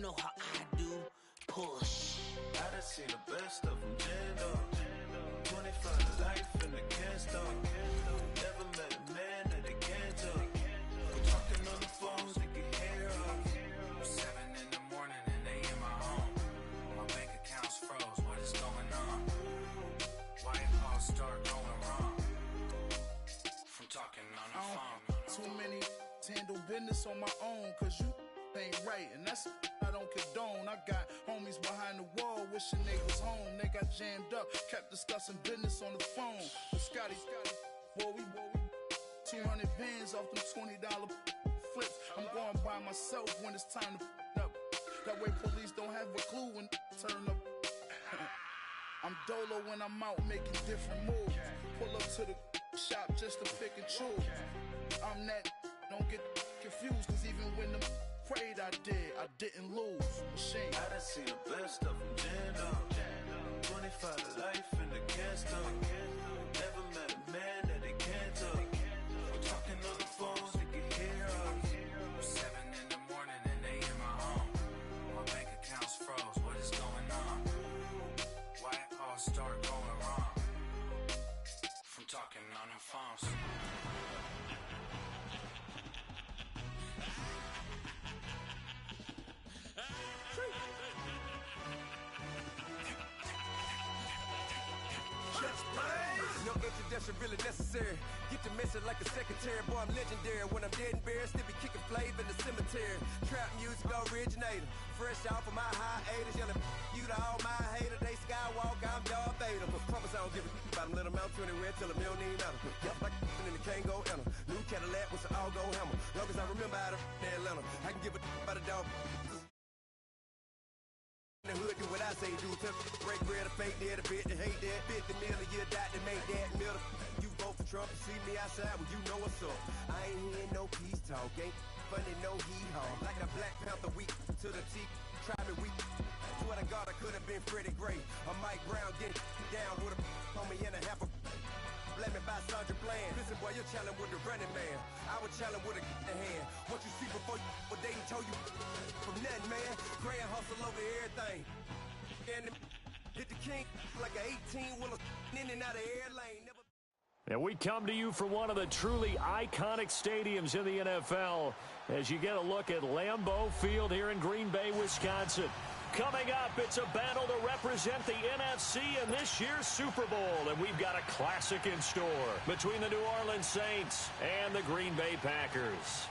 know how I do. Push. I done seen the best of them jammed up. 25 to life and they can't stop. Never met a man that they can't talk. We're talking on the phones, they can hear us. 7 in the morning and they in my home. My bank account's froze, what is going on? Why it all start going wrong? From talking on the phone. Too many handle business on my own, cause you ain't right, and that's I don't condone. I got homies behind the wall wishing they was home. They got jammed up, kept discussing business on the phone. But Scotty, boy, we 200 bands off them $20 flips. I'm going by myself when it's time to up. That way police don't have a clue when turn up. I'm dolo when I'm out making different moves. Pull up to the shop just to pick and choose. I'm that, don't get confused, cause even when them prayed I didn't lose. Machine. I done seen the best of them jammed up. 25 to life and they can't stop. Never met a man that they can't talk. We're talking on the phones, they can hear us. 7 in the morning and they in my home. My bank account's froze, what is going on? Why it all start going wrong? From talking on the phones. No introduction really necessary. Get the message like a secretary. Boy, I'm legendary. When I'm dead and buried, still be kicking flavor in the cemetery. Trap music originator. Fresh off of my hiatus. Yelling you to all my haters. They skywalk, I'm Darth Vader. Promise I don't give a about them. Let them out 20 red till them don't need nothing. Yup, like in the Kango enter. New Cadillac with an all-go hammer. Long as I remember out of Atlanta, I can give a about a dog. The hood do what I say do. Break bread or fake dead, a bit to hate that. 50 million, you die to make that middle. You vote for Trump and see me outside, well, you know what's up. I ain't hearing no peace talk, ain't funny, no hee-haw. Like a Black Panther weak to the teeth, try me weak. Swear to God, I could have been Freddie Gray. Or Mike Brown getting down with a on me and a half a. Let me buy Sandra Bland. Listen, boy, you're challenging with the running man. I would challenge with a hand. What you see before you, what they told you from nothing, man. Grand hustle over everything. And hit the king like an 18-wheeler in and out of air lane. Never. And we come to you from one of the truly iconic stadiums in the NFL as you get a look at Lambeau Field here in Green Bay, Wisconsin. Coming up, it's a battle to represent the NFC in this year's Super Bowl, and we've got a classic in store between the New Orleans Saints and the Green Bay Packers.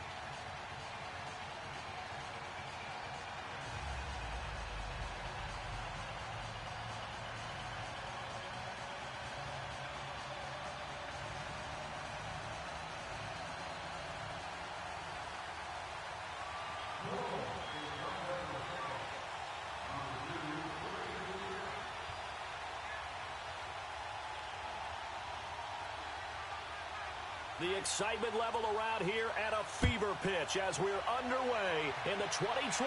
The excitement level around here at a fever pitch as we're underway in the 2020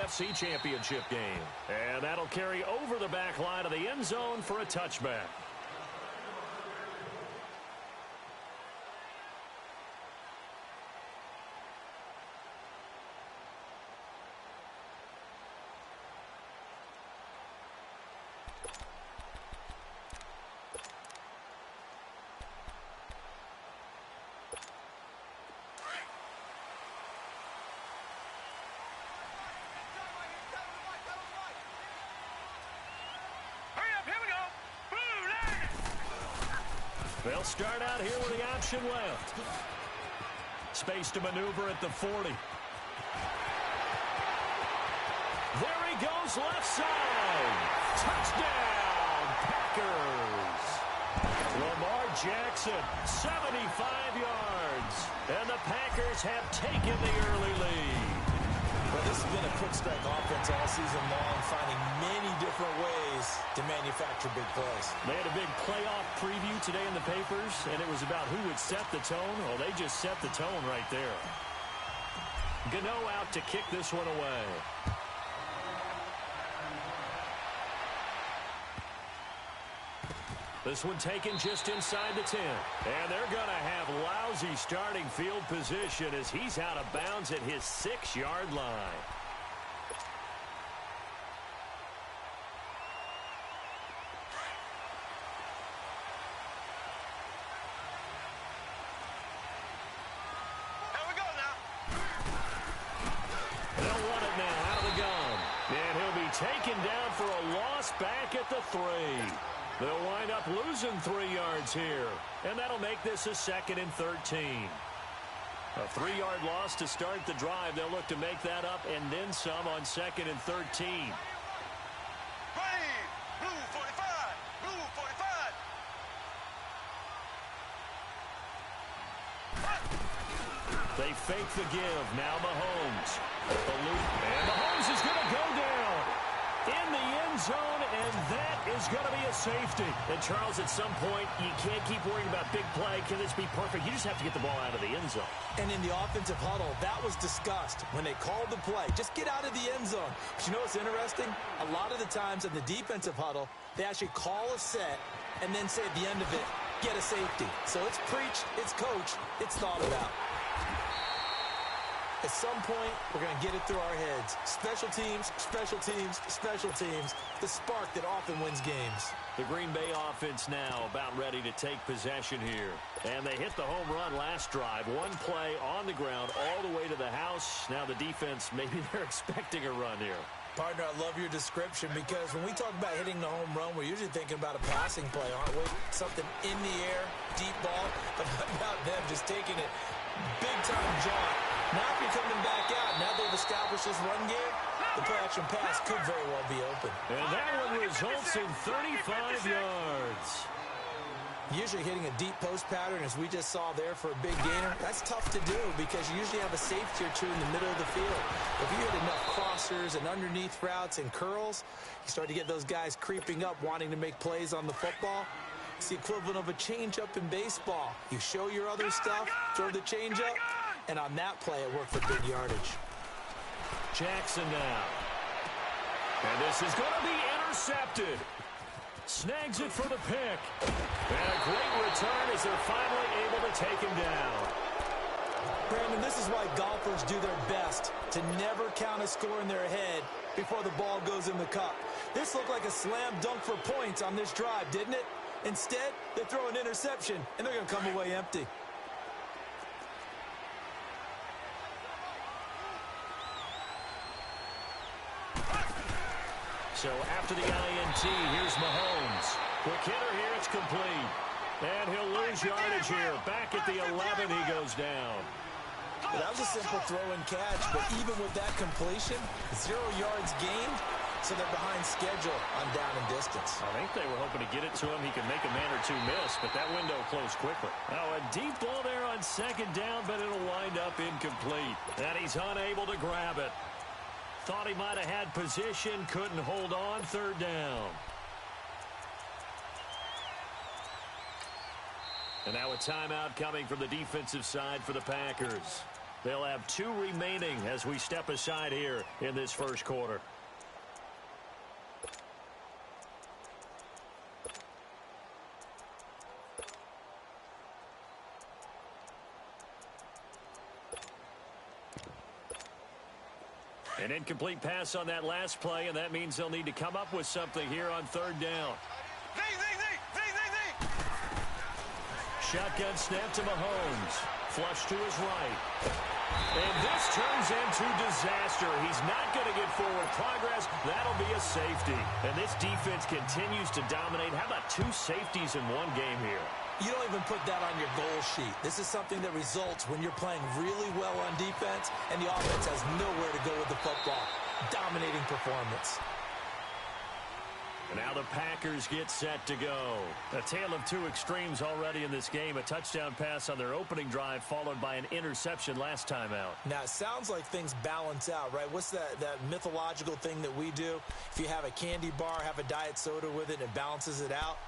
NFC Championship game. And that'll carry over the back line of the end zone for a touchback. They'll start out here with the option left. Space to maneuver at the 40. There he goes, left side. Touchdown, Packers. Lamar Jackson, 75 yards. And the Packers have taken the early lead. Well, this has been a quick strike offense all season long, finding many different ways to manufacture big plays. They had a big playoff preview today in the papers, and it was about who would set the tone. Well, they just set the tone right there. Gano out to kick this one away. This one taken just inside the 10. And they're going to have lousy starting field position as he's out of bounds at his 6-yard line. back at the 3. They'll wind up losing 3 yards here, and that'll make this a 2nd and 13. A 3-yard loss to start the drive. They'll look to make that up and then some on 2nd and 13. They fake the give. Now Mahomes. And Mahomes is going to go down in the end zone, and that is going to be a safety. And, Charles, at some point, you can't keep worrying about big play. Can this be perfect? You just have to get the ball out of the end zone. And in the offensive huddle, that was discussed when they called the play. Just get out of the end zone. But you know what's interesting? A lot of the times in the defensive huddle, they actually call a set and then say at the end of it, get a safety. So it's preached, it's coached, it's thought about. At some point, we're going to get it through our heads. Special teams, special teams, special teams. The spark that often wins games. The Green Bay offense now about ready to take possession here. And they hit the home run last drive. One play on the ground all the way to the house. Now the defense, maybe they're expecting a run here. Partner, I love your description because when we talk about hitting the home run, we're usually thinking about a passing play, aren't we? Something in the air, deep ball. But how about them just taking it big-time jaunt? Now if you're coming back out, now they've established this run game, the play-action pass could very well be open. And that one results in 35 yards. Usually hitting a deep post pattern, as we just saw there for a big gainer, that's tough to do because you usually have a safety or two in the middle of the field. If you hit enough crossers and underneath routes and curls, you start to get those guys creeping up wanting to make plays on the football. It's the equivalent of a changeup in baseball. You show your other stuff, throw the changeup, and on that play, it worked for big yardage. Jackson now. And this is going to be intercepted. Snags it for the pick. And a great return as they're finally able to take him down. Brandon, this is why golfers do their best to never count a score in their head before the ball goes in the cup. This looked like a slam dunk for points on this drive, didn't it? Instead, they throw an interception, and they're going to come away empty. So after the INT, here's Mahomes. Quick hitter here, it's complete. And he'll lose yardage here. Back at the 11, he goes down. Well, that was a simple throw and catch, but even with that completion, 0 yards gained, so they're behind schedule on down and distance. I think they were hoping to get it to him. He could make a man or two miss, but that window closed quickly. Now a deep ball there on 2nd down, but it'll wind up incomplete. And he's unable to grab it. Thought he might have had position, couldn't hold on, 3rd down. And now a timeout coming from the defensive side for the Packers. They'll have 2 remaining as we step aside here in this first quarter. An incomplete pass on that last play, and that means they'll need to come up with something here on 3rd down. Shotgun snap to Mahomes. Flush to his right. And this turns into disaster. He's not going to get forward progress. That'll be a safety. And this defense continues to dominate. How about 2 safeties in one game here? You don't even put that on your goal sheet. This is something that results when you're playing really well on defense and the offense has nowhere to go with the football. Dominating performance. And now the Packers get set to go. A tale of 2 extremes already in this game. A touchdown pass on their opening drive followed by an interception last time out. Now, it sounds like things balance out, right? What's that mythological thing that we do? If you have a candy bar, have a diet soda with it, and it balances it out.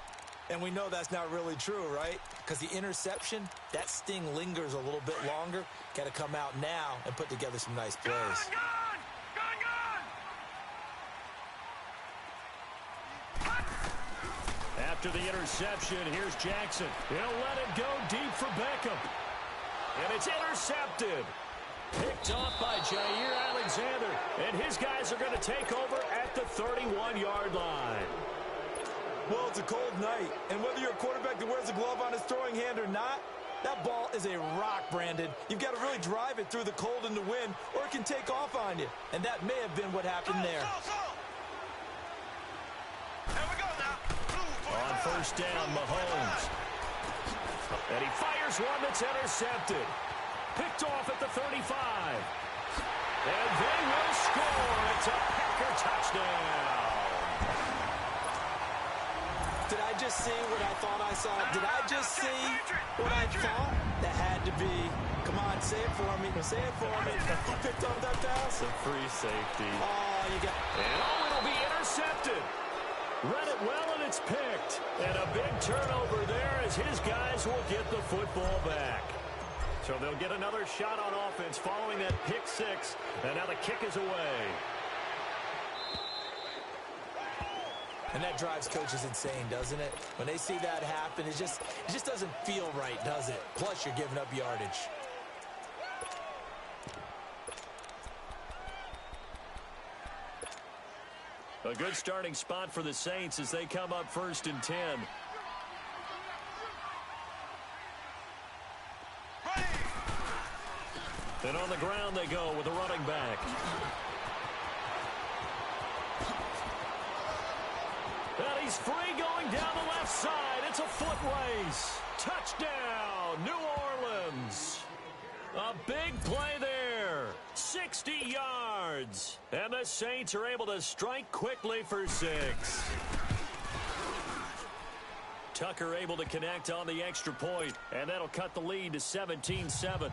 And we know that's not really true, right? Because the interception, that sting lingers a little bit longer. Got to come out now and put together some nice plays. After the interception, here's Jackson. He'll let it go deep for Beckham. And it's intercepted. Picked off by Jair Alexander. And his guys are going to take over at the 31-yard line. Well, it's a cold night, and whether you're a quarterback that wears a glove on his throwing hand or not, that ball is a rock, Brandon. You've got to really drive it through the cold and the wind, or it can take off on you. And that may have been what happened there. On first down, Mahomes. And he fires one that's intercepted. Picked off at the 35. And they will score. It's a Packer touchdown. Did I just see what I thought I saw? Did I just see what I thought? That had to be. Come on, say it for me. Say it for me. He picked up that pass. It's a free safety. Oh, you got. And it'll be intercepted. Read it well, and it's picked. And a big turnover there as his guys will get the football back. So they'll get another shot on offense following that pick six. And now the kick is away. And that drives coaches insane, doesn't it? When they see that happen, it just doesn't feel right, does it? Plus, you're giving up yardage. A good starting spot for the Saints as they come up 1st and 10. And on the ground they go with a running back. And he's free going down the left side. It's a foot race. Touchdown, New Orleans. A big play there. 60 yards. And the Saints are able to strike quickly for 6. Tucker able to connect on the extra point, and that'll cut the lead to 17-7.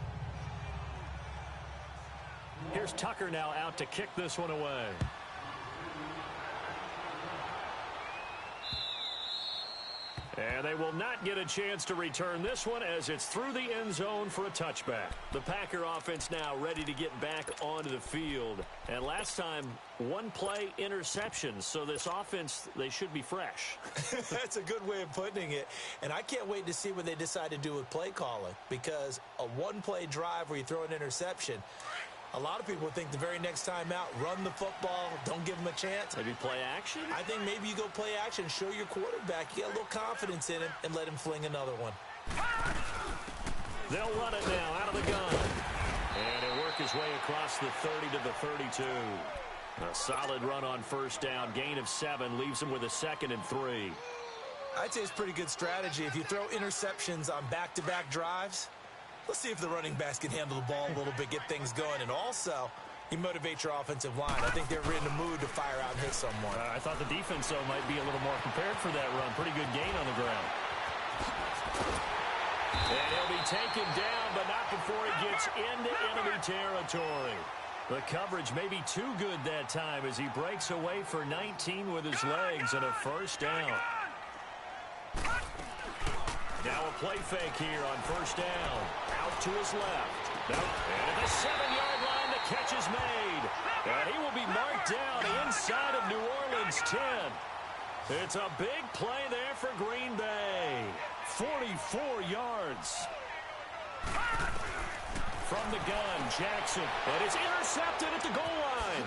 Here's Tucker now out to kick this one away. And they will not get a chance to return this one as it's through the end zone for a touchback. The Packer offense now ready to get back onto the field. And last time, one play interception. So this offense, they should be fresh. That's a good way of putting it. And I can't wait to see what they decide to do with play calling. Because a one-play drive where you throw an interception, a lot of people think the very next time out, run the football, don't give them a chance. Maybe play action? I think maybe you go play action, show your quarterback, you get a little confidence in him, and let him fling another one. They'll run it now out of the gun. And he'll work his way across the 30 to the 32. A solid run on first down. Gain of 7 leaves him with a 2nd and 3. I'd say it's pretty good strategy. If you throw interceptions on back-to-back drives, let's see if the running backs can handle the ball a little bit, get things going. And also, you motivate your offensive line. I think they're in the mood to fire out and hit someone. I thought the defense, though, might be a little more prepared for that run. Pretty good gain on the ground. And he'll be taken down, but not before he gets into enemy territory. The coverage may be too good that time as he breaks away for 19 with his legs and a first down. Now a play fake here on first down. Out to his left. And at the 7-yard line, the catch is made. And he will be marked down inside of New Orleans 10. It's a big play there for Green Bay. 44 yards. From the gun, Jackson. And it's intercepted at the goal line.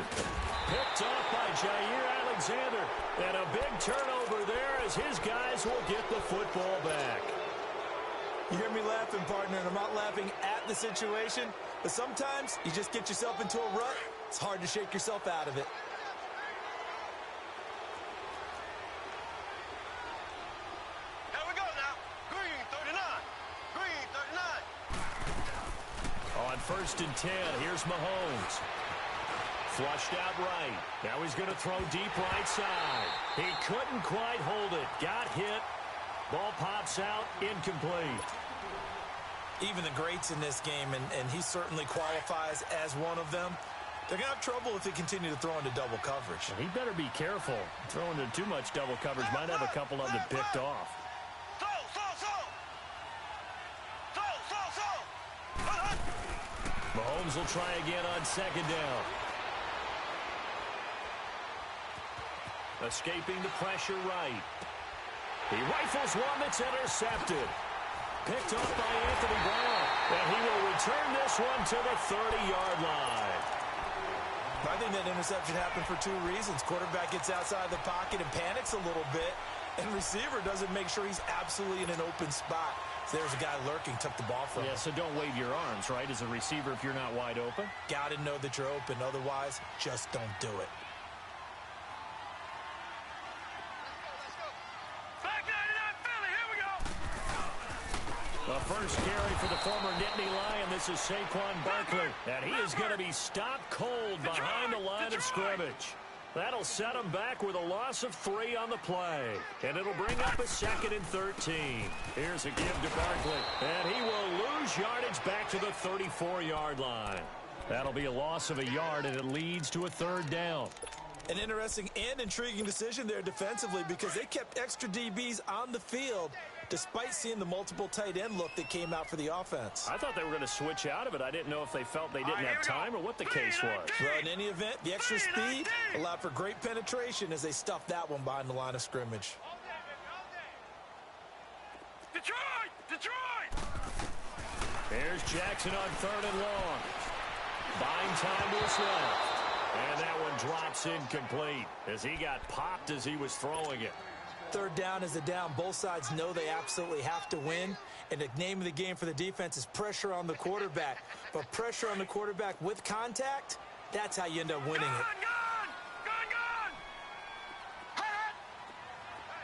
Picked off by Jair Alexander. And a big turnover there as his guys will get the football back. You hear me laughing, partner, and I'm not laughing at the situation, but sometimes you just get yourself into a rut. It's hard to shake yourself out of it. Here we go now. Green 39. Green 39. On first and 10, here's Mahomes. Flushed out right. Now he's going to throw deep right side. He couldn't quite hold it. Got hit. Ball pops out, incomplete. Even the greats in this game, and he certainly qualifies as one of them, they're going to have trouble if they continue to throw into double coverage. He better be careful. Throwing into too much double coverage might have a couple of them picked off. Mahomes will try again on second down. Escaping the pressure right. He rifles one that's intercepted. Picked up by Anthony Brown. And he will return this one to the 30-yard line. I think that interception happened for 2 reasons. Quarterback gets outside the pocket and panics a little bit. And receiver doesn't make sure he's absolutely in an open spot. So there's a guy lurking, took the ball from him. Yeah, so don't wave your arms, right, as a receiver if you're not wide open. Got to know that you're open. Otherwise, just don't do it. Back first carry for the former Nittany Lion. This is Saquon Barkley. And he is going to be stopped cold behind the line of scrimmage. That'll set him back with a loss of 3 on the play. And it'll bring up a 2nd and 13. Here's a give to Barkley. And he will lose yardage back to the 34-yard line. That'll be a loss of a yard, and it leads to a 3rd down. An interesting and intriguing decision there defensively because they kept extra DBs on the field despite seeing the multiple tight end look that came out for the offense. I thought they were going to switch out of it. I didn't know if they felt they didn't have time or what the case was. Well, in any event, the extra speed allowed for great penetration as they stuffed that one behind the line of scrimmage. Detroit! Detroit! Here's Jackson on 3rd and long. Buying time to his left. And that one drops incomplete as he got popped as he was throwing it. 3rd down is a down. Both sides know they absolutely have to win. And the name of the game for the defense is pressure on the quarterback. But pressure on the quarterback with contact, that's how you end up winning it. Gone!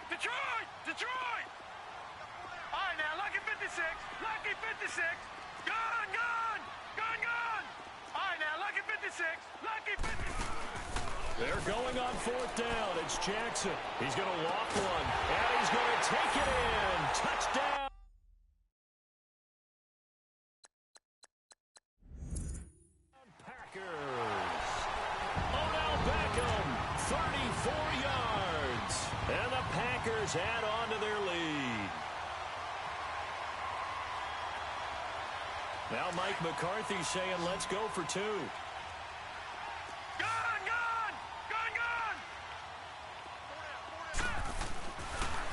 Detroit! Detroit! All right, now, Lucky 56. Lucky 56. Gone! All right, now, Lucky 56. Lucky 56. They're going on 4th down. It's Jackson. He's going to walk one, and he's going to take it in. Touchdown. Packers. Odell Beckham, 34 yards. And the Packers add on to their lead. Now Mike McCarthy saying, let's go for 2.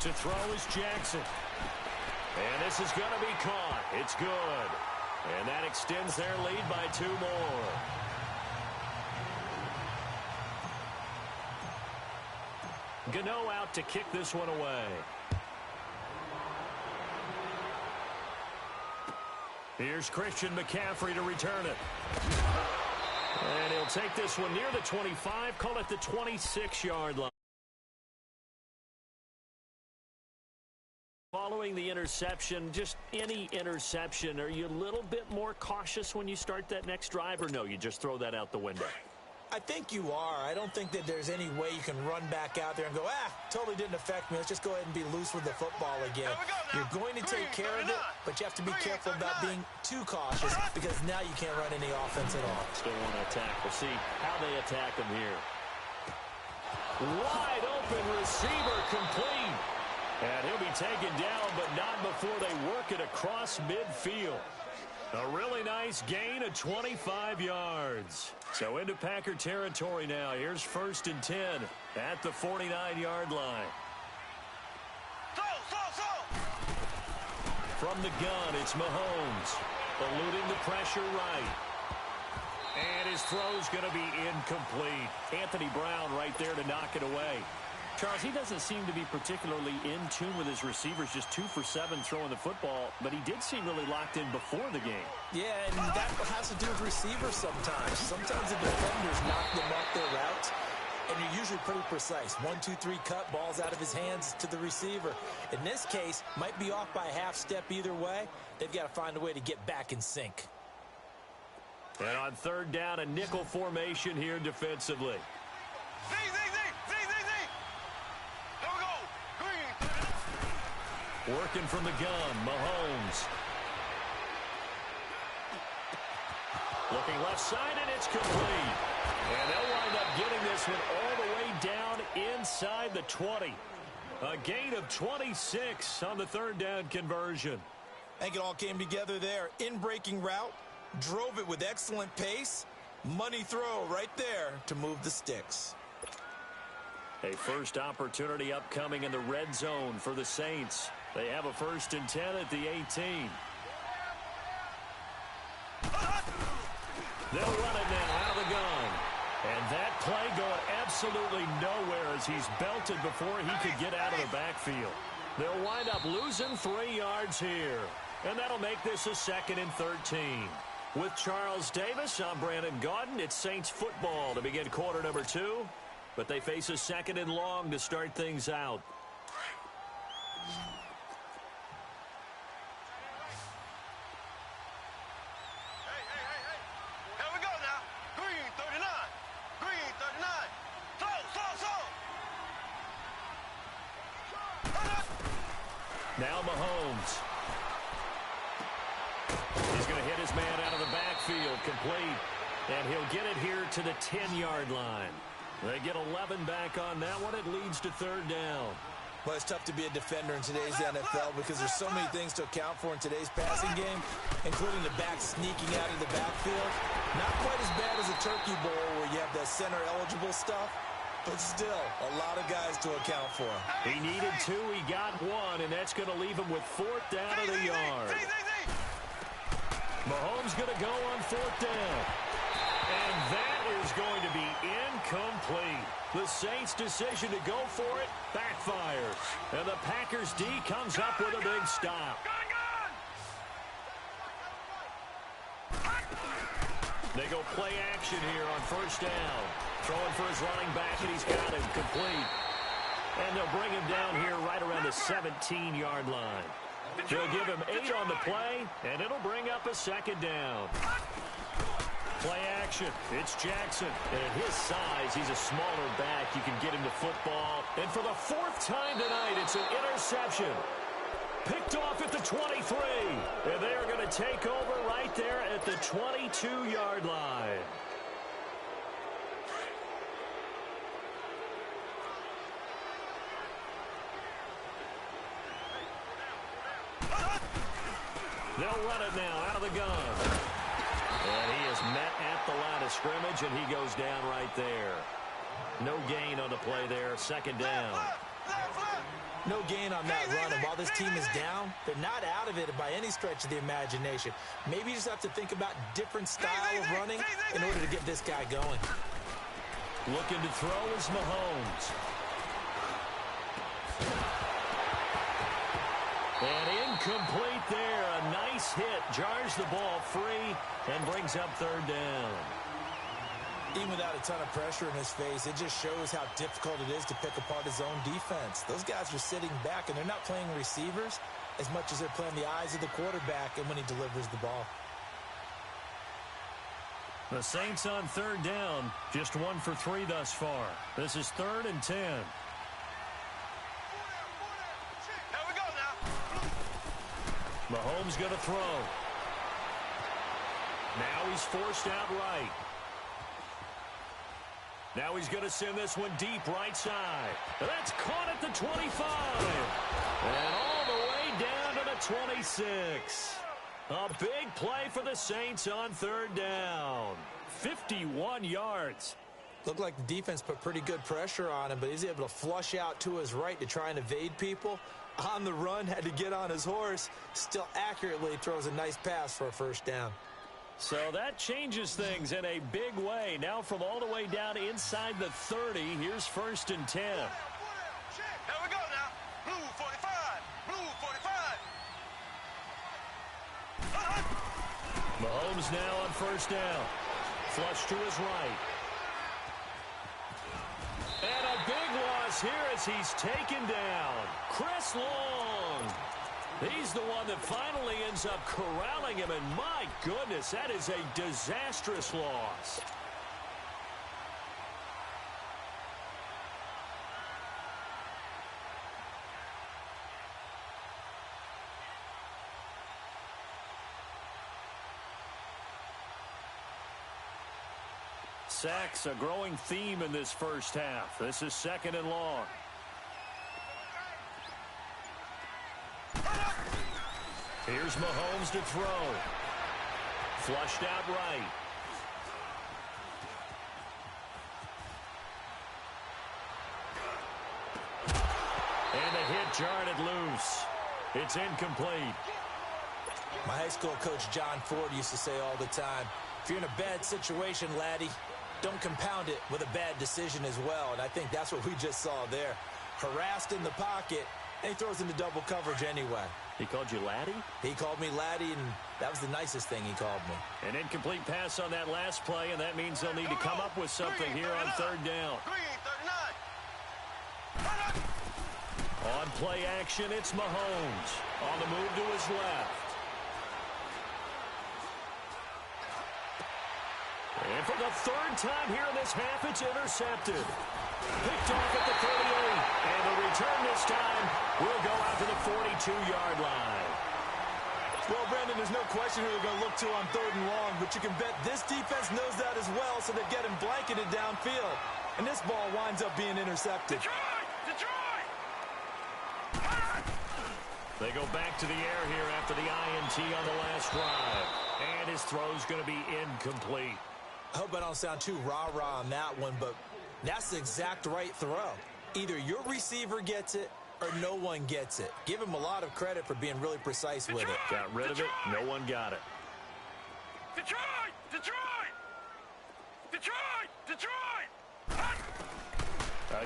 To throw is Jackson. And this is going to be caught. It's good. And that extends their lead by 2 more. Gano out to kick this one away. Here's Christian McCaffrey to return it. And he'll take this one near the 25, call it the 26-yard line. Following the interception, just any interception, are you a little bit more cautious when you start that next drive, or no, you just throw that out the window? I think you are. I don't think that there's any way you can run back out there and go, totally didn't affect me. Let's just go ahead and be loose with the football again. You're going to take care of it, but you have to be careful about being too cautious because now you can't run any offense at all. Still want to attack. We'll see how they attack him here. Wide open receiver complete. And he'll be taken down, but not before they work it across midfield. A really nice gain of 25 yards. So into Packer territory now. Here's 1st and 10 at the 49-yard line. From the gun, it's Mahomes. Eluding the pressure right. And his throw's going to be incomplete. Anthony Brown right there to knock it away. Charles, he doesn't seem to be particularly in tune with his receivers, just 2 for 7 throwing the football, but he did seem really locked in before the game. Yeah, and that has to do with receivers sometimes. Sometimes the defenders knock them off their routes, and you're usually pretty precise. 1, 2, 3 cut, balls out of his hands to the receiver. In this case, might be off by a half step either way. They've got to find a way to get back in sync. And on 3rd down, a nickel formation here defensively. Working from the gun, Mahomes. Looking left side, and it's complete. And they'll wind up getting this one all the way down inside the 20. A gain of 26 on the 3rd down conversion. I think it all came together there. In-breaking route, drove it with excellent pace. Money throw right there to move the sticks. A first opportunity upcoming in the red zone for the Saints. They have a 1st and 10 at the 18. They'll run it now out of the gun. And that play going absolutely nowhere as he's belted before he could get out of the backfield. They'll wind up losing 3 yards here. And that'll make this a 2nd and 13. With Charles Davis, I'm Brandon Gaudin. It's Saints football to begin quarter number 2. But they face a 2nd and long to start things out. Now Mahomes. He's going to hit his man out of the backfield, complete. And he'll get it here to the 10-yard line. They get 11 back on that one. It leads to third down. Well, it's tough to be a defender in today's NFL because there's so many things to account for in today's passing game, including the back sneaking out of the backfield. Not quite as bad as a turkey bowl where you have the center-eligible stuff, but still a lot of guys to account for. He needed 2, he got 1, and that's going to leave him with 4th down of the yard. Mahomes going to go on 4th down. And that is going to be incomplete. The Saints' decision to go for it backfires. And the Packers D comes up with a big stop. They go play action here on 1st down. Throwing for his running back, and he's got him complete. And they'll bring him down here right around the 17-yard line. They'll give him 8 on the play, and it'll bring up a 2nd down. Play action. It's Jackson. And at his size, he's a smaller back. You can get him to football. And for the 4th time tonight, it's an interception. Picked off at the 23. And they are going to take over right there at the 22-yard line. They'll run it now out of the gun. And he is met at the line of scrimmage, and he goes down right there. No gain on the play there. 2nd down. No gain on that run, and while this team is down, they're not out of it by any stretch of the imagination. Maybe you just have to think about different style of running in order to get this guy going. Looking to throw is Mahomes. And incomplete there. A nice hit. Jars the ball free and brings up 3rd down. Even without a ton of pressure in his face, it just shows how difficult it is to pick apart his own defense. Those guys are sitting back, and they're not playing receivers as much as they're playing the eyes of the quarterback and when he delivers the ball. The Saints on 3rd down. Just 1 for 3 thus far. This is 3rd and 10. Mahomes going to throw. Now he's forced out right. Now he's going to send this one deep right side. That's caught at the 25. And all the way down to the 26. A big play for the Saints on 3rd down. 51 yards. Looked like the defense put pretty good pressure on him, but he's able to flush out to his right to try and evade people. On the run, had to get on his horse. Still accurately throws a nice pass for a 1st down. So that changes things in a big way. Now from all the way down inside the 30, here's 1st and 10. Here we go now. Blue 45. Blue 45. Mahomes now on 1st down. Flush to his right. And a big loss here as he's taken down. Chris Long. He's the one that finally ends up corralling him, and my goodness, that is a disastrous loss. Sacks, a growing theme in this 1st half. This is 2nd and long. Here's Mahomes to throw. Flushed out right. And the hit jarred it loose. It's incomplete. My high school coach John Ford used to say all the time, if you're in a bad situation, laddie, don't compound it with a bad decision as well. And I think that's what we just saw there. Harassed in the pocket, and he throws into double coverage anyway. He called you laddie? He called me laddie, and that was the nicest thing he called me. An incomplete pass on that last play, and that means they'll need to come up with something here on 3rd down. On play action, it's Mahomes. On the move to his left. And for the third time here in this half, it's intercepted. Picked off at the 38. And the return this time will go out to the 42-yard line. Well, Brandon, there's no question who they're going to look to on 3rd and long, but you can bet this defense knows that as well, so they get him blanketed downfield. And this ball winds up being intercepted. Detroit! They go back to the air here after the INT on the last drive. And his throw's going to be incomplete. I hope I don't sound too rah-rah on that one, but that's the exact right throw. Either your receiver gets it or no one gets it. Give him a lot of credit for being really precise with it. Got rid of it. No one got it. Detroit!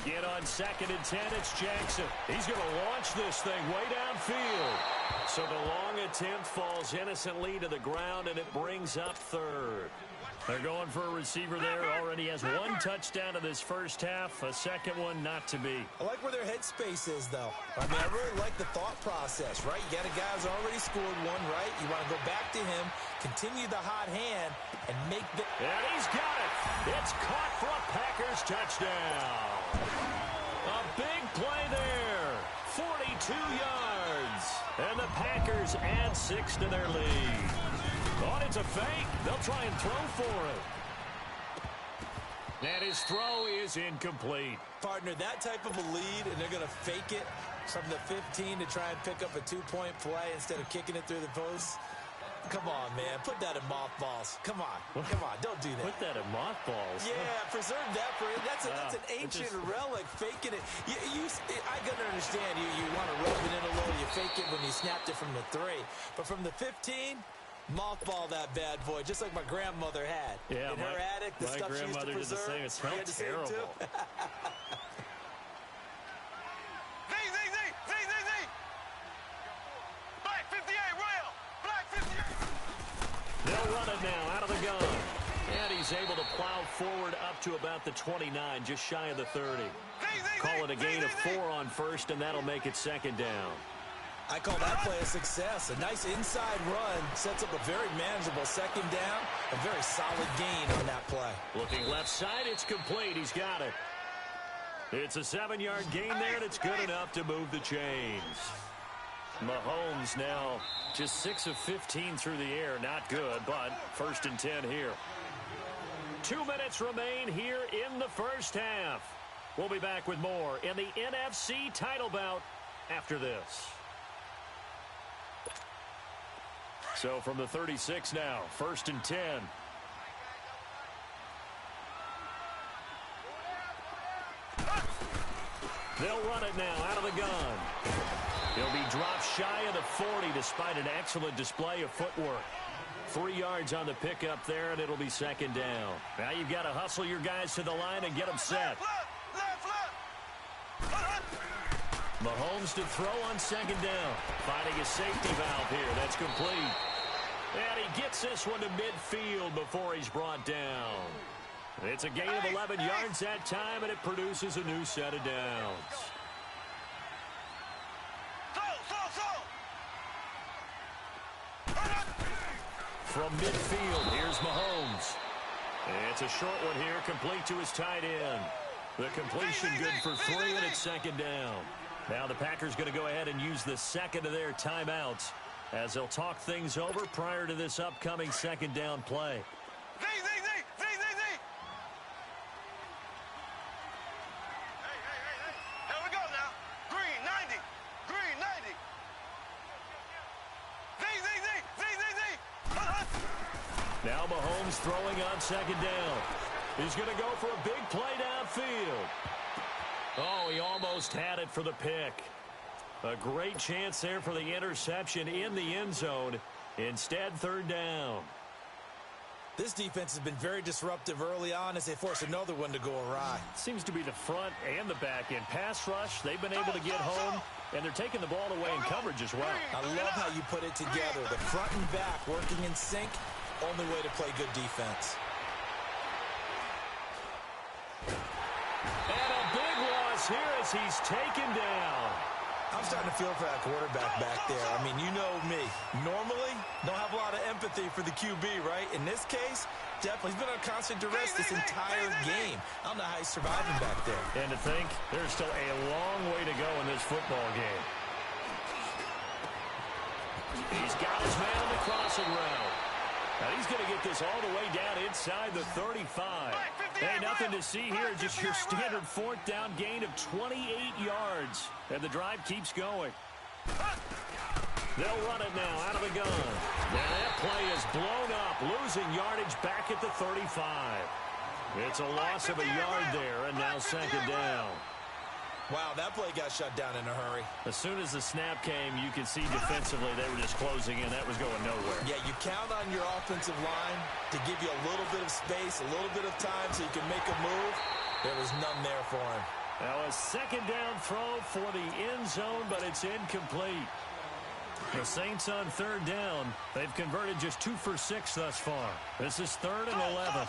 Again on 2nd and 10, it's Jackson. He's going to launch this thing way downfield. So the long attempt falls innocently to the ground, and it brings up 3rd. They're going for a receiver there. Already has 1 touchdown in this first half. A second one not to be. I like where their headspace is, though. I mean, I really like the thought process, right? You got a guy who's already scored one, right? You want to go back to him, continue the hot hand, and make the... And he's got it. It's caught for a Packers touchdown. A big play there. 42 yards. And the Packers add 6 to their lead. Thought it's a fake. They'll try and throw for it. And his throw is incomplete. Partner, that type of a lead, and they're going to fake it from the 15 to try and pick up a 2-point play instead of kicking it through the post. Come on, man. Put that in mothballs. Come on. Come on. Don't do that. Put that in mothballs. Yeah, preserve that for it. That's an ancient relic, faking it. I got to understand you want to rub it in a little. You fake it when you snapped it from the 3. But from the 15, mothball that bad boy, just like my grandmother had. Yeah, in her attic, the stuff she used to preserve. It smelled terrible. Black 58, Royal! Black 58! They'll run it now out of the gun. And he's able to plow forward up to about the 29, just shy of the 30. Call it a gain of 4 on 1st, and that'll make it 2nd down. I call that play a success. A nice inside run sets up a very manageable 2nd down. A very solid gain on that play. Looking left side, it's complete. He's got it. It's a 7-yard gain there, and it's good enough to move the chains. Mahomes now just 6 of 15 through the air. Not good, but 1st and 10 here. 2 minutes remain here in the first half. We'll be back with more in the NFC title bout after this. So from the 36 now, 1st and 10. They'll run it now out of the gun. He'll be dropped shy of the 40 despite an excellent display of footwork. 3 yards on the pickup there, and it'll be 2nd down. Now you've got to hustle your guys to the line and get them set. Mahomes to throw on 2nd down. Finding a safety valve here. That's complete. And he gets this one to midfield before he's brought down. It's a gain of 11 yards that time, and it produces a new set of downs. From midfield, here's Mahomes. It's a short one here, complete to his tight end. The completion good for 3, and it's 2nd down. Now the Packers going to go ahead and use the second of their timeouts as they'll talk things over prior to this upcoming 2nd down play. Here we go now. Green 90. Green 90. Now Mahomes throwing on 2nd down. He's going to go for a big play downfield. Oh, he almost had it for the pick. A great chance there for the interception in the end zone. Instead, 3rd down. This defense has been very disruptive early on as they force another one to go awry. Seems to be the front and the back end. Pass rush, they've been able to get home, and they're taking the ball away in coverage as well. I love how you put it together. The front and back working in sync, only way to play good defense. And a big loss here as he's taken down. I'm starting to feel for that quarterback back there. I mean, you know me. Normally, don't have a lot of empathy for the QB, right? In this case, definitely. He's been under constant duress this entire game. I don't know how he's surviving back there. And to think, there's still a long way to go in this football game. He's got his man on the crossing route. Now he's going to get this all the way down inside the 35. Hey, nothing to see here. Just your standard fourth down gain of 28 yards. And the drive keeps going. They'll run it now out of the gun. And that play is blown up, losing yardage back at the 35. It's a loss of a yard there, and now second down. Wow, that play got shut down in a hurry. As soon as the snap came, you could see defensively they were just closing in. That was going nowhere. Yeah, you count on your offensive line to give you a little bit of space, a little bit of time so you can make a move. There was none there for him. Now a second down throw for the end zone, but it's incomplete. The Saints on third down. They've converted just 2 for 6 thus far. This is 3rd and 11.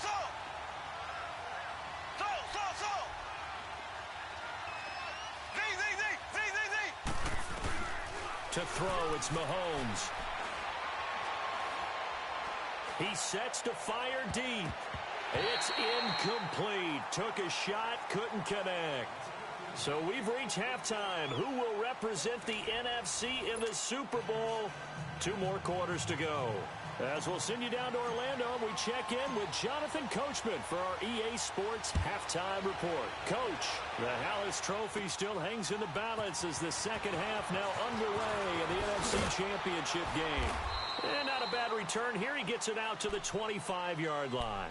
To throw, it's Mahomes. He sets to fire deep. It's incomplete. Took a shot, couldn't connect. So we've reached halftime. Who will represent the NFC in the Super Bowl? 2 more quarters to go. As we'll send you down to Orlando, we check in with Jonathan Coachman for our EA Sports Halftime Report. Coach, the Hallis Trophy still hangs in the balance as the second half now underway in the NFC Championship game. And not a bad return here. He gets it out to the 25-yard line.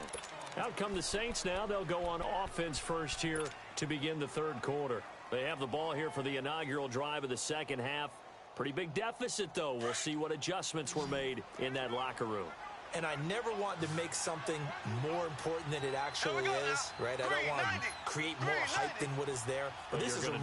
Out come the Saints now. They'll go on offense first here to begin the third quarter. They have the ball here for the inaugural drive of the second half. Pretty big deficit, though. We'll see what adjustments were made in that locker room. And I never want to make something more important than it actually is, right? I don't want to create more hype than what is there. But this is I'm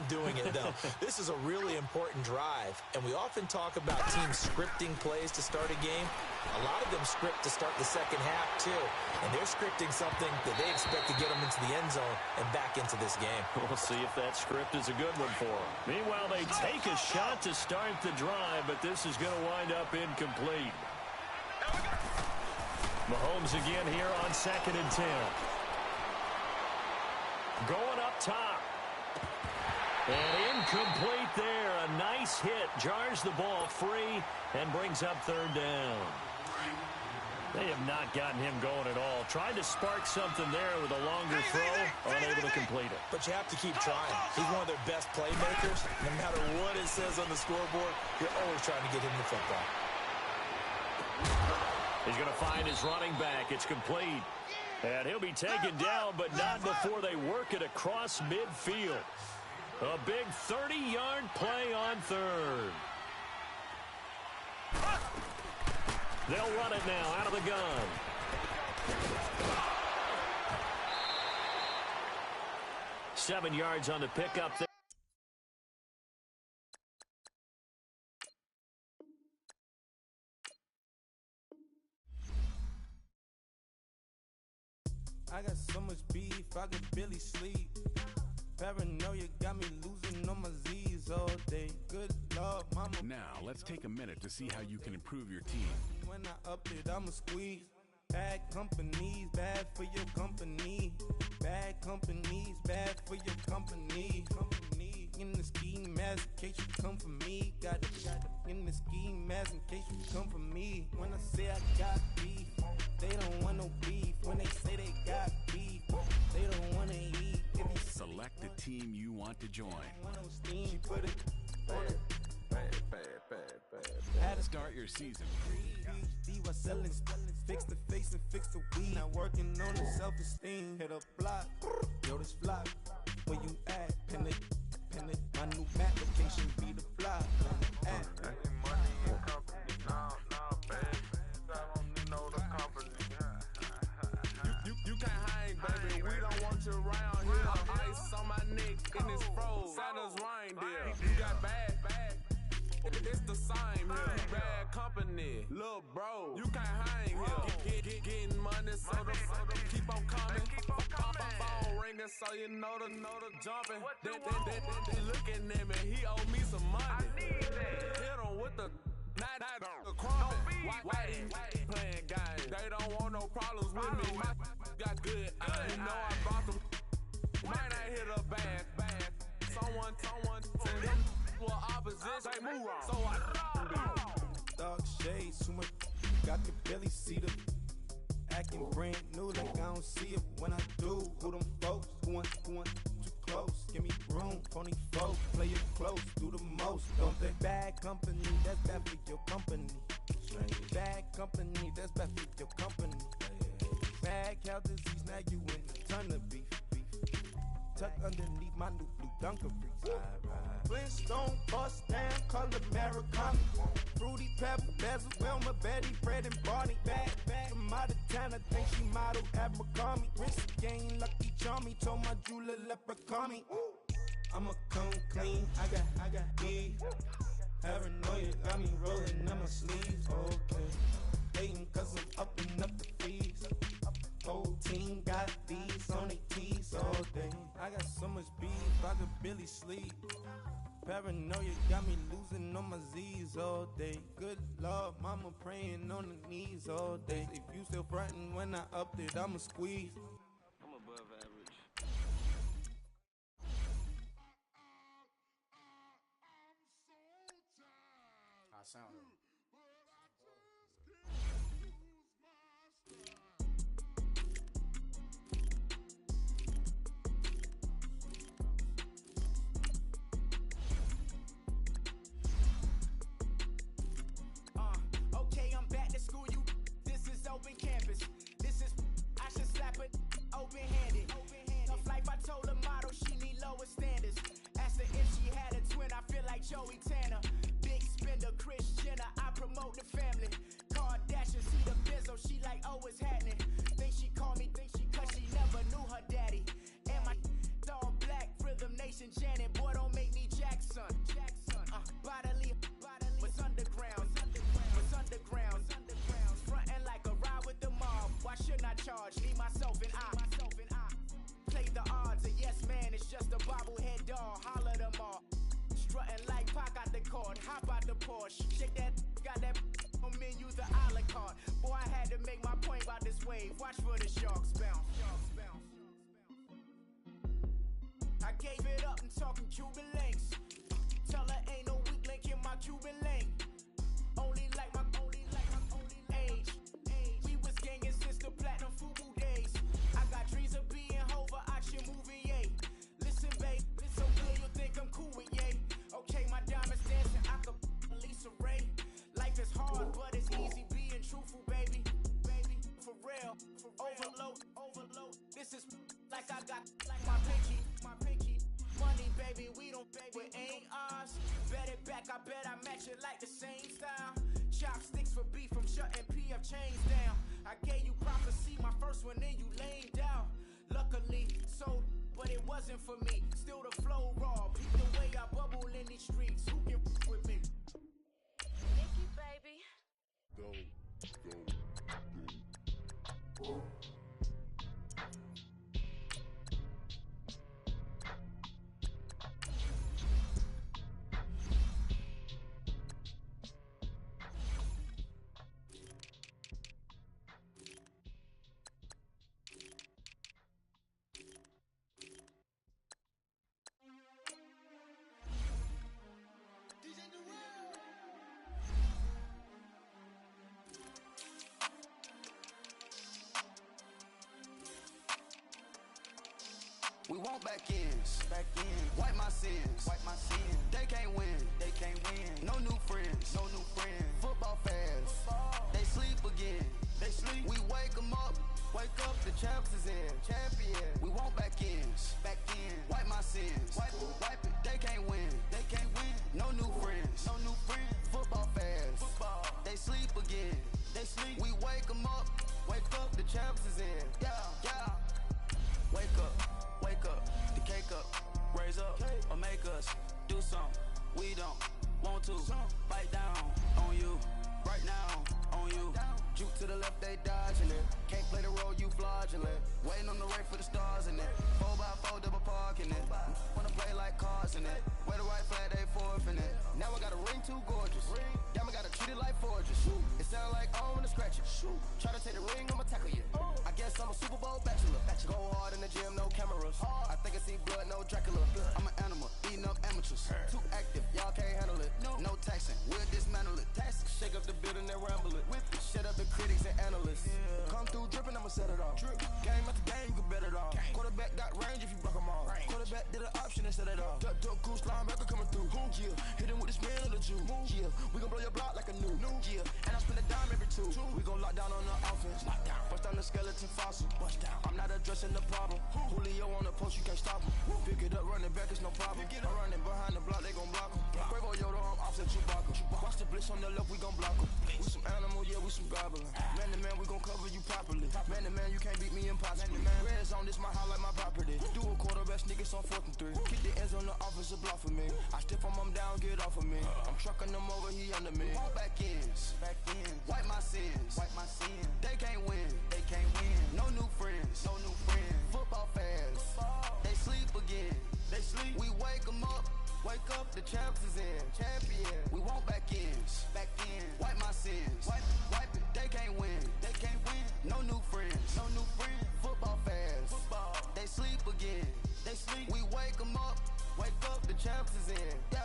doing it, though. This is a really important drive. And we often talk about teams scripting plays to start a game. A lot of them script to start the second half, too. And they're scripting something that they expect to get them into the end zone and back into this game. We'll see if that script is a good one for them. Meanwhile, they take a shot to start the drive, but this is going to wind up incomplete. Mahomes again here on 2nd and 10. Going up top. And incomplete there. A nice hit. Jars the ball free and brings up 3rd down. They have not gotten him going at all. Tried to spark something there with a longer throw. Unable to complete it. But you have to keep trying. He's one of their best playmakers. No matter what it says on the scoreboard, you're always trying to get him the football. He's going to find his running back. It's complete. And he'll be taken down, but not before they work it across midfield. A big 30-yard play on 3rd. They'll run it now out of the gun. Seven yards on the pickup there. I got so much beef, I could barely sleep. Paranoia got me losing on my Z's all day. Good Lord, mama. Now, let's take a minute to see how you can improve your team. When I up it, I'ma squeeze. Bad companies, bad for your company. Bad companies, bad for your company. Company in the ski mask in case you come for me. Got it in the ski mask in case you come for me. When I say I got beef, they don't want no beef. When they say they got beef, they don't want to eat. Select the team you want to join. Start your season. Fix the face and fix the weed. Not working on the self-esteem. Hit a block, yo, this flock. Where you at? Pin it. My new map location be the block. You can't hang, baby. We don't want you around here. Ice on my neck and it's froze. Santa's reindeer. You got bad. It's the same here. Bad company, little bro. You can't hang here. Getting money, so the keep on coming. Phone ringing, so you know the jumping. They looking at me, he owe me some money. I need that. Hit him with the night crumbing. Why they playing games? They don't want no problems with me. My got good. I know I bought them. Might not hit a bad. Someone tell them well opposition. They move wrong. So I dark shades, too much. Got the belly seat up. Acting brand new like I don't see it when I do. Who them folks? Who want too close? Give me room, phony folks. Play it close, do the most. Don't they? Bad company, that's bad for your company. Bad company, that's bad for your company. Bad cow disease, now you in a ton of beef. Tuck underneath my new blue dungarees. Flintstone, bust down, color Americana. Fruity Pebble, Basil, Wilma, Betty, Fred, and Barney. Bad from out of town, I think she model Abercrombie. Wrist game, Lucky Charmy, told my jeweler leprechaun. I'ma come clean, I got beef. Paranoia got me rolling on my sleeves. Okay, hating cause I'm upping up the fees. Whole team got these on their tees all day. I got so much beef, I could barely sleep. Paranoia got me losing on my Z's all day. Good Lord, mama praying on the knees all day. If you still frontin' when I upped it, I'ma squeeze. I'm above average. I sound it. Okay, I'm back to school, you. This is open campus. This is, I should slap it open-handed. Tough life, I told the model she need lower standards. Asked her if she had a twin, I feel like Joey Tanner. Big spender, Kris Jenner, I promote the family. Kardashian, see the Benzo, she like, oh, it's happening. Think she called me, cause she never knew her daddy. And my all black, Rhythm Nation, Janet, boy, don't make me Jackson. Bodily, what's underground? What's underground? Frontin' like a ride with the mob. Why shouldn't I charge? Me, myself, and I. Play the odds, a yes man, it's just a bobblehead doll. Holler them all. Strutting like Pac out the cord, hop out the Porsche. Shake that, got that on menu, the a la carte. Boy, I had to make my point about this wave. Watch for the sharks bounce. I gave it up and talking Cuban links. Tell her ain't no weak link in my Cuban link. Only like my age. We was gangin' since the platinum FUBU days. I got dreams of being Hova out your movie, yay. Listen, babe, so good you think I'm cool with yay. Okay, my diamonds dancing, I could Lisa Ray. Life is hard, but it's easy being truthful, baby. For real, overload. This is like I got like my pinky. Money, baby, we don't pay, it ain't ours. Bet it back, I bet I match it like the same style. Chopsticks for beef from shutting PF chains down. I gave you prophecy, my first one, then you laid down. Luckily, sold, but it wasn't for me. Still the flow raw, beat the way I bubble in these streets. Who can with me? Nikki, baby. Go. We want back ends. Wipe my sins. They can't win. No new friends. Football fans. They sleep again. We wake them up. The champs is in. We want back ends. Wipe my sins. Wipe it. They can't win. No new friends. Football fans. They sleep again. We wake them up. The champs is in. Yeah. Wake up, the cake up, raise up, or make us do something we don't want to. Bite down on you, right now on you. Juke to the left, they dodging it. Can't play the role, you fraudulent. Waiting on the right for the stars in it. 4x4 shoot. Try to take the ring, I'ma tackle you. I guess I'm a Super Bowl bachelor. Go hard in the gym, no cameras. I think I see blood, no Dracula. I'm an animal, eating up amateurs. Too active, y'all can't handle it. No taxing, we'll dismantle it. Shake up the building and ramble it. Whip it, shut up the critics and analysts. Come through dripping, I'ma set it off. Game after game, you can bet it off. Quarterback got range if you block them all. Quarterback did an option and set it off. Duck, goose, linebacker coming through. Yeah, hit him with the spin of the Jew. Yeah, we gon' blow your block like a new. Yeah, and I spend a dime every two. We gon' lock down on the offense. Bust down the skeleton fossil. I'm not addressing the problem. Julio on the post, you can't stop him. Pick it up, running back, it's no problem. I'm running behind the block, they gon' block him. Quavo Yoda, I'm offset Chewbacca. Watch the blitz on the left, we gon' block him. We some animal, yeah, we some goblin. Man to man, we gon' cover you properly. Man to man, you can't beat me impossibly. Red zone, this my highlight, my property. Do a quarter best niggas on 4th and 3. Kick the ends on the offensive block for me. I stiff him down, get off of me. I'm trucking them over, he under me. All back ends, wipe my sins, They can't win, No new friends, Football fans, they sleep again. We wake them up. Wake up, the champs is in. Champion. We want back ends. Wipe my sins. Wipe it. They can't win. No new friends. Football fans. They sleep again. We wake them up. Wake up, the champs is in. Yeah.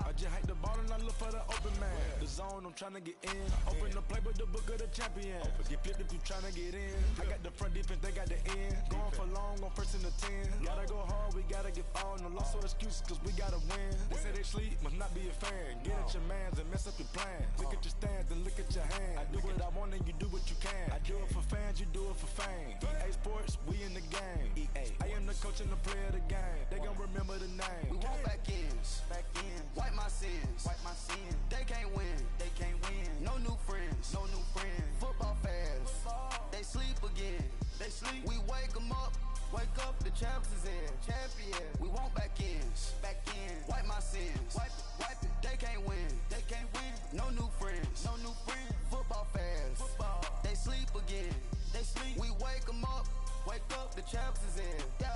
I just hate the ball and I look for the open man. The zone, I'm trying to get in. Open the playbook, the book of the champion. Get flipped if you trying to get in. I got the front defense, they got the end. Going for long, on 1st and 10. Gotta go hard, we gotta get all. No loss or excuses, cause we gotta win. They say they sleep, must not be a fan. Get at your mans and mess up your plans. Look at your stands and look at your hands. I do what I want and you do what you can. I do it for fans, you do it for fame. EA Sports, we in the game. I am the coach and the player of the game. They gon' remember the name. We want back ends. Wipe my sins. They can't win. No new friends. Football fans. They sleep again. We wake them up. Wake up, the champs is in. Champion. We want back ends. Wipe my sins. Wipe it. They can't win. No new friends. Football fans. They sleep again. We wake them up. Wake up, the champs is in. Yeah.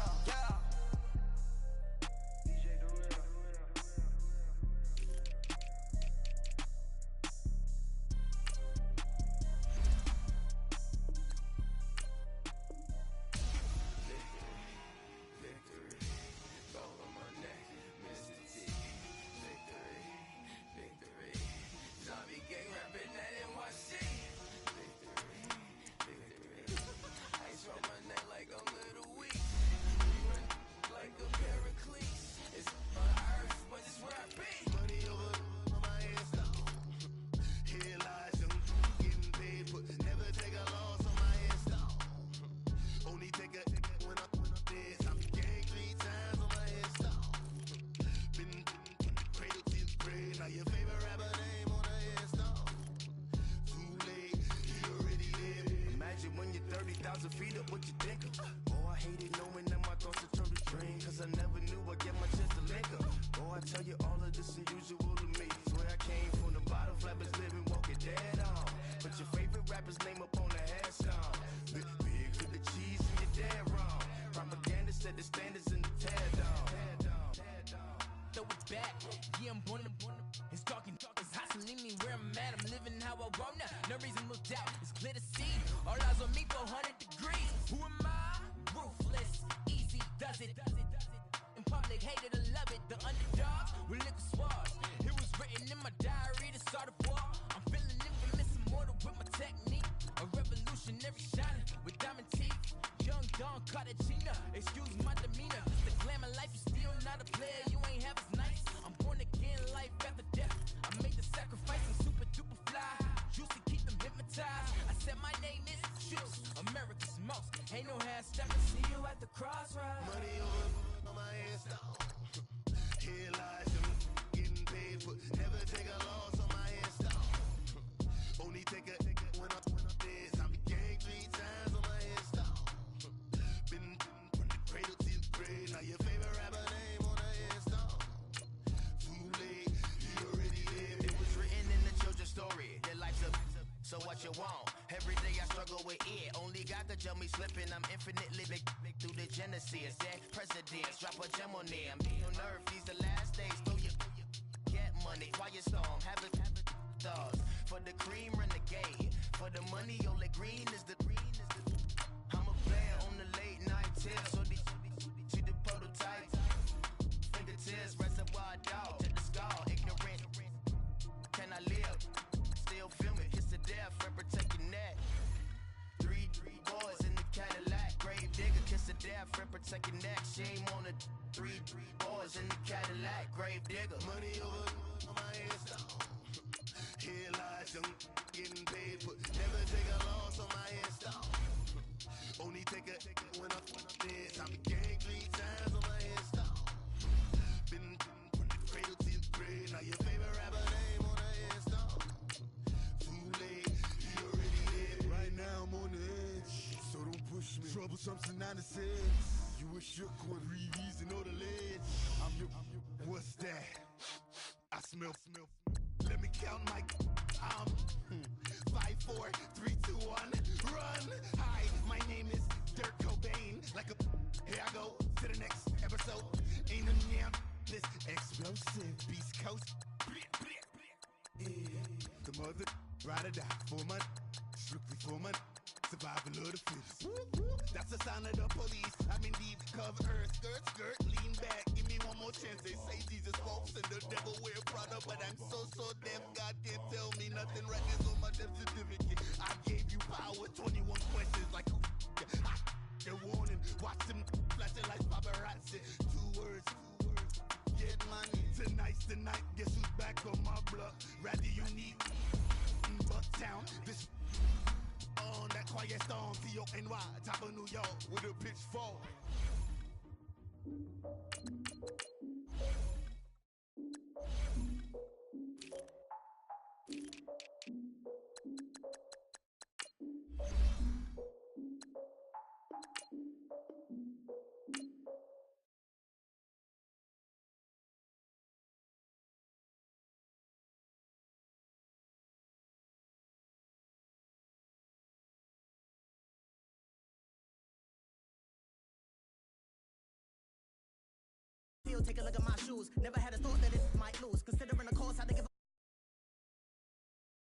Feet up, what you think of? Oh, I hated knowing that my thoughts would turn to dream. Cause I never knew I'd get my chance to link up. Oh, I tell you all of this unusual to me. Swear I came from the bottom, flappers living, walking dead on. Put your favorite rapper's name up on the headstone. Big with the cheese and you're dead wrong. Propaganda set the standards in the tear down. Throw it back, yeah, I'm born to. It's talking, it's hustling me where I'm at. I'm living how I want now. No reason to look out, it's clear to see. All eyes on me, 400 degrees. Who am I? Ruthless, easy, does it. In public, hated or love it. The underdogs with liquor swabs. It was written in my diary to start a war. I'm feeling infamous, immortal with my technique. A revolutionary shining with diamond teeth. Young Don Cartagena, excuse my demeanor. Just the glamour life, you still not a player. You ain't half as nice. I'm born again, life after death. I made the sacrifice, I'm super duper fly. Used to keep them hypnotized. I said my name is Juice, America's most. Ain't no half stepping. See you at the crossroads. Money over on my headstone. Here lies them getting paid for. Never take a loss on my headstone. Only take a when I'm dead. I be gang 3 times on my headstone. Been from the cradle to the grave. Now your favorite rapper name on the headstone. Too late, he already lived. It was written in the children's story. Their life's a so what you want? Every day I struggle with it. Only got the gem me slipping. I'm infinitely big through the genesis. Dead presidents, drop a gem on them. On earth, these the last days. Throw your get money, quiet storm. Have it thoughts for the cream renegade. For the money, only green is the. I'm a player on the late night tip. So see the prototype. Fingertips, reservoir dog. Check the skull, ignorant. Can I live? Still film it. Kiss the death, friend, protect your neck. Three boys in the Cadillac. Grave digger, kiss the death, friend, protect your neck. Shame on the three boys in the Cadillac. Grave digger. Money over on my headstone. Here lies young getting paid, but never take a loss on my headstone. Only take a when I'm dead. I'm a gang 3 times on my headstone. Been from the cradle to the grave. Now your favorite rapper name on the headstone. Too late, he already dead. Right now I'm on the edge, so don't push me. Troublesome synonymous. You a shook one, Reeves and know the ledge. I'm your, what's that? I smell. Let me count my. I'm 5, 4, 3, 2, 1. Run. Hi, my name is Dirk Cobain. Like a. Here I go to the next episode. Ain't a damn this explosive Beast Coast. Yeah. The mother ride or die for my. Strictly for my. Survival of the fittest. That's the sound of the police. I'm in deep cover, skirt, lean back. Give me one more chance. They say Jesus walks and the devil wear Prada, but I'm so deaf. God can't tell me nothing. Right is on my death certificate. I gave you power. 21 questions like they're warning. Watch them flashing like paparazzi. 2 words. Get money. Tonight's the night. Guess who's back on my block? Rather unique. Bucktown. This. On that quiet storm, T-O-N-Y, top of New York, with a pitchfork. Take a look at my shoes. Never had a thought that it